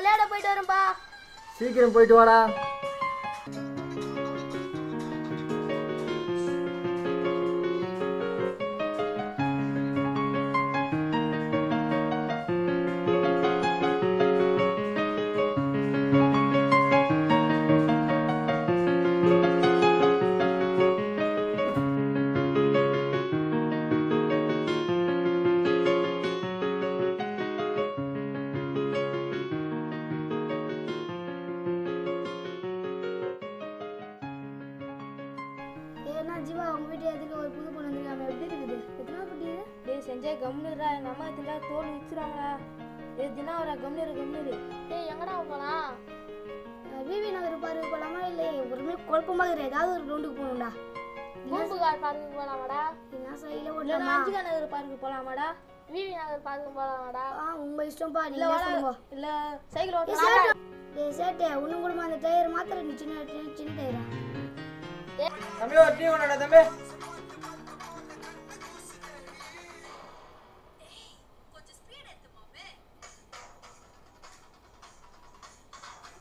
விளையாட போயிட்டு வரேன்ப்பா. சீக்கிரம் போயிட்டு வாடா. ஜீவா உங்க வீட்டு எதுக்கு ஒரு புது பொண்ணு வந்துருக்காங்க, எப்படி இருக்குது? எத்தனை குட்டி இது? டேய் செஞ்சே கம்னுறா, எங்க அம்மா இதுல தோல் விச்சுறாங்கடா. டேய் தினா வர கம்னுரு. டேய் எங்கடா போலாம்? விவி நகர் பார்க்கு போலாமா இல்லை ஒருமே குழப்பமா இருக்கு, ஏதாவது ஒரு ரவுண்டுக்கு போகணும்டா. பூம்புகார் பார்க்கு போலாமாடா? என்ன சைடுல ஓடலாமா? அஞ்சுகா நகர் பார்க்கு போலாமாடா? விவி நகர் பார்க்கு போலாமாடா? உங்க இஷ்டம்பா, நீ இல்ல இல்ல சைக்கிள் ஓட்டலாம். டேய் சேட்டே உன்னும் கூட அந்த டயர் மாத்திர நீ சின்ன டயரா. தம்பி ஒரு டீ கொண்டாடா தம்பி.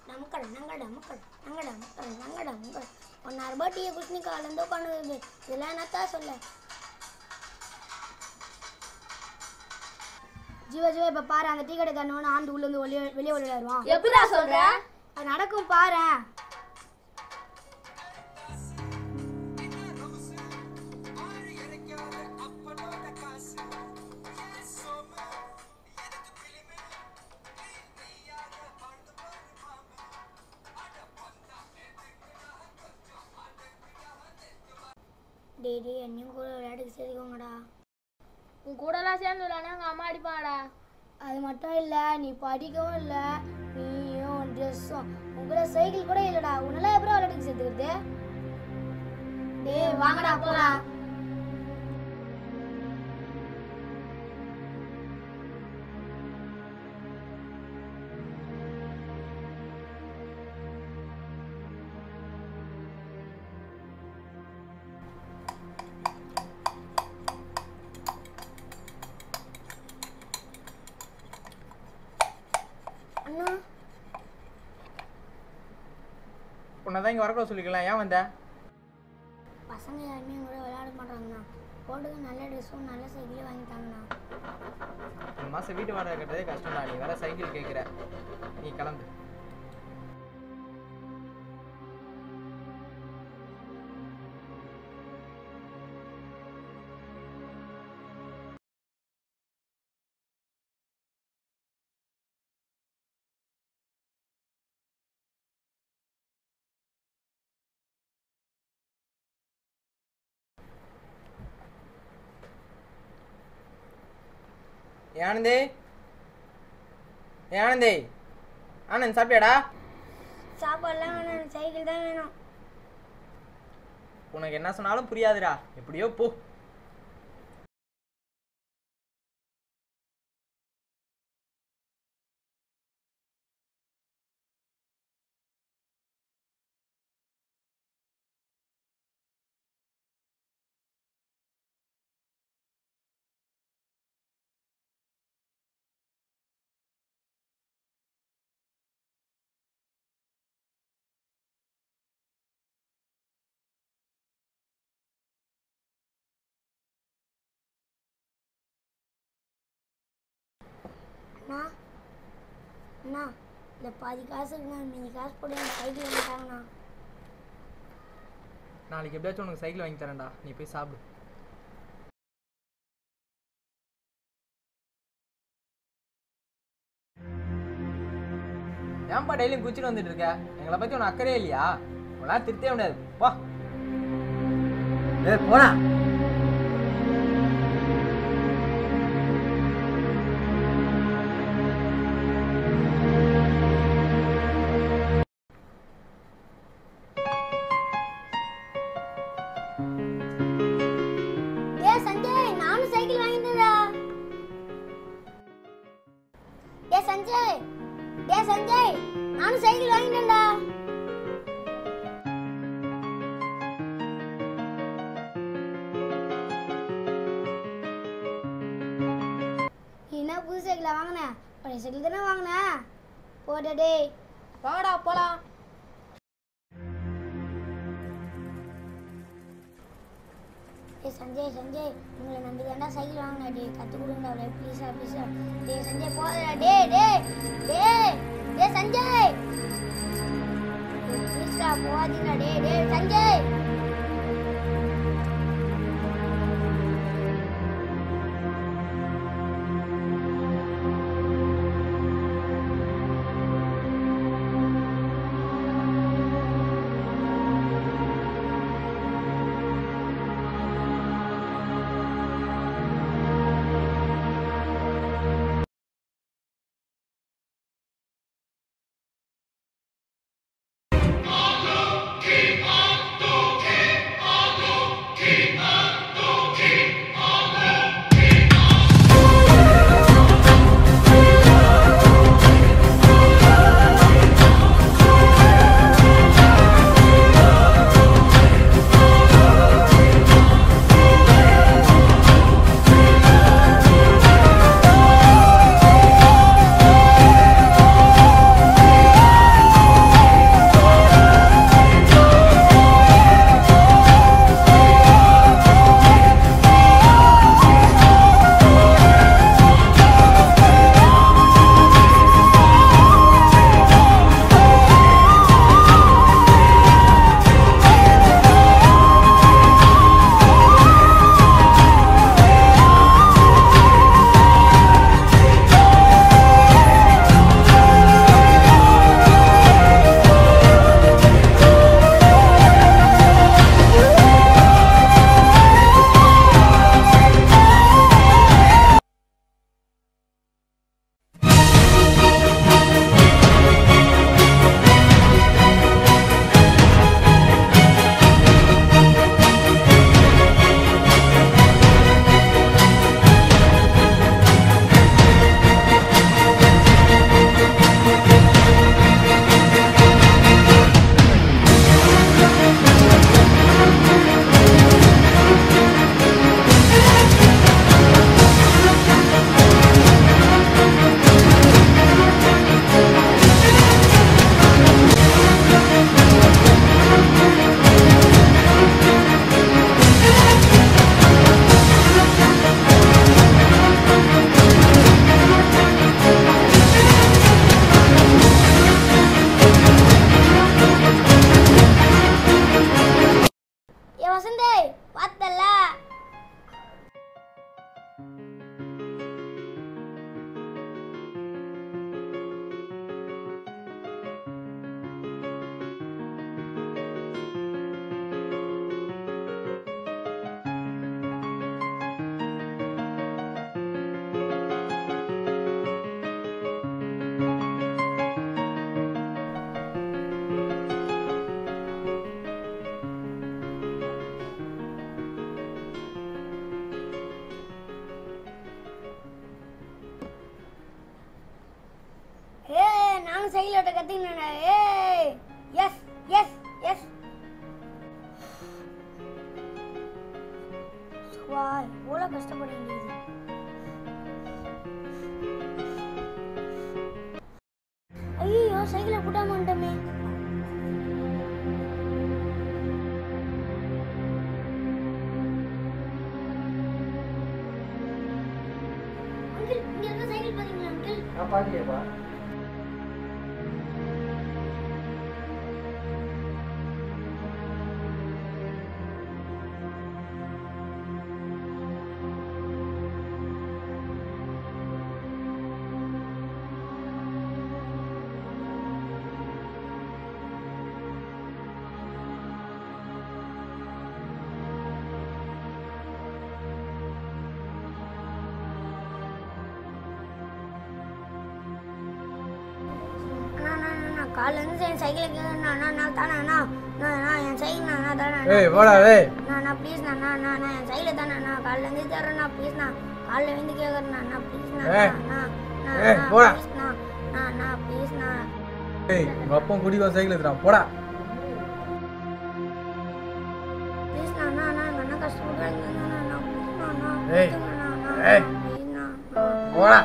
நமக்கட 1 hour டீயை குடிச்சு காலேருந்து உட்காந்து இதெல்லாம் என்னத்தான் சொல்ல. ஜீவா இப்ப பாரு, அந்த டீ கடை தண்ணோன்னு ஆண்டு உள்ள இருந்து வெளியே விளையாடுவான். எப்படிடா சொல்ற? அது நடக்கும் பாரு. டேடி என்னையும் கூட விளையாட்டுக்கு சேர்த்துக்கோங்கடா. உன் கூடலாம் சேர்ந்து விளையாடா எங்க அம்மா அடிப்பாங்கடா. அது மட்டும் இல்லை, நீ படிக்கவும் இல்லை, நீயும் ட்ரெஸ்ஸும் உங்களை சைக்கிள் கூட இல்லைடா. உன்னெல்லாம் எப்படி விளையாட்டுக்கு சேர்த்துக்கிறது? டேய் வாங்கடா போலாம். உன்னதான் இங்கே வரக்கூட சொல்லிக்கலாம், ஏன் வந்த? பசங்க யாருமே கூட விளையாட மாட்டாங்கண்ணா. போட்டுக்கு நல்ல ட்ரெஸ்ஸும் நல்ல சைக்கிளும் வாங்கிட்டாங்கண்ணா. இந்த மாதம் வீட்டு வாடகை கட்டுறதே கஷ்டம்டா, நீ வேற சைக்கிள் கேட்குற. நீ கிளம்பு. ஆனந்தே ஆனந்தே ஆனந்த் சாப்பிட்டியாடா? சாப்பாடுலாம் வேணும், எனக்கு சைக்கிள் தான் வேணும். உனக்கு என்ன சொன்னாலும் புரியாதுடா, எப்படியோ போ. அண்ணா இல்லை பாதி காசு இருக்குண்ணா, நீங்கள் காசு போட்டு எனக்கு சைக்கிள் வாங்கிட்டாங்கண்ணா. நாளைக்கு எப்படியாச்சும் உனக்கு சைக்கிள் வாங்கி தரேன்டா, நீ போய் சாப்பிடு. ஏன்பா டெய்லியும் குச்சிட்டு வந்துட்டு இருக்க? எங்களை பத்தி உனக்கு அக்கறையே இல்லையா? உங்களால் திருத்தே முடியாது, வா. போனா சஞ்சய், நானும் சைக்கிள் வாங்கிட்டேன்டா. என்ன புது சைக்கிளா வாங்கினேன்? பழைய சைக்கிள் தானே வாங்கினேன். போடா டேய். வாங்கடா போலாம். டேய் சஞ்சய் சஞ்சய் உங்களை நம்பி தாண்டா சைக்கிள் வாங்கினா டேய் கற்றுக் கொடுங்கடா அவளை ப்ளீஸா ப்ளீஸா. டேய் சஞ்சய் போதா டேய் டேய் டேய் டேய் சஞ்சய் ப்ளீஸா போகாதீங்கடா டேய் டேய் சஞ்சய். நானும் சைக்கிள் ஓட்ட கத்துக்கினேன். ஏய் எஸ் எஸ் எஸ் வா இவ்வளோ கஷ்டப்பட வேண்டியது. ஐயோ சைக்கிளை புட்டாம வந்துட்டோமே. அங்கிள் இங்க இருக்க சைக்கிள் பாத்தீங்களா அங்கிள்? நான் பாக்கலையேப்பா. காலையில என் சைக்கிளை நான் தானே நான் என் சைக்கிள் நான் தானே. ஏய் போடா டேய். நான் ப்ளீஸ் நான் என் சைக்கிளை தானே நான் காலைல இருந்து தரேன் ப்ளீஸ் காலைல வந்து கேட்குறேன் நான் ப்ளீஸ் போடா ப்ளீஸ் ஏய் உங்க அப்பா குடிவா சைக்கிள் எடுத்துறான் போடா. ப்ளீஸ் நான் என்ன கஷ்டப்படுறேன் ஏய் போடா.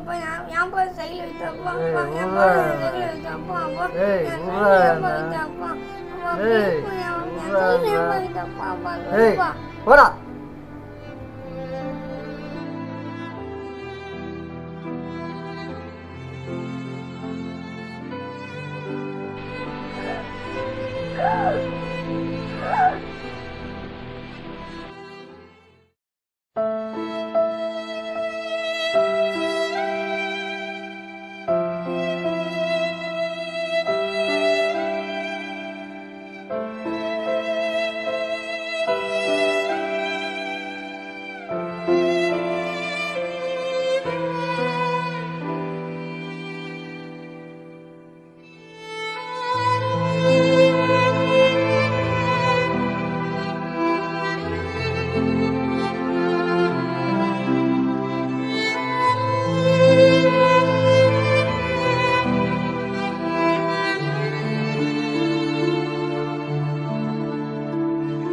அப்பா ஏன்பா சைக்கிள் வைத்தப்பா ஏய், ஏன்பா உர்றா. சைக்கிள் வைத்தப்பா அப்பா ஏய், என் உர்றா சைக்கிள் ஏன்பா என்ன? வைத்தப்பா அப்பா ஏய், என் உர்றா சைக்கிள் ஏன்பா என்ன? வைத்தப்பா அப்பா ஏய் சொல்லுப்பா போடா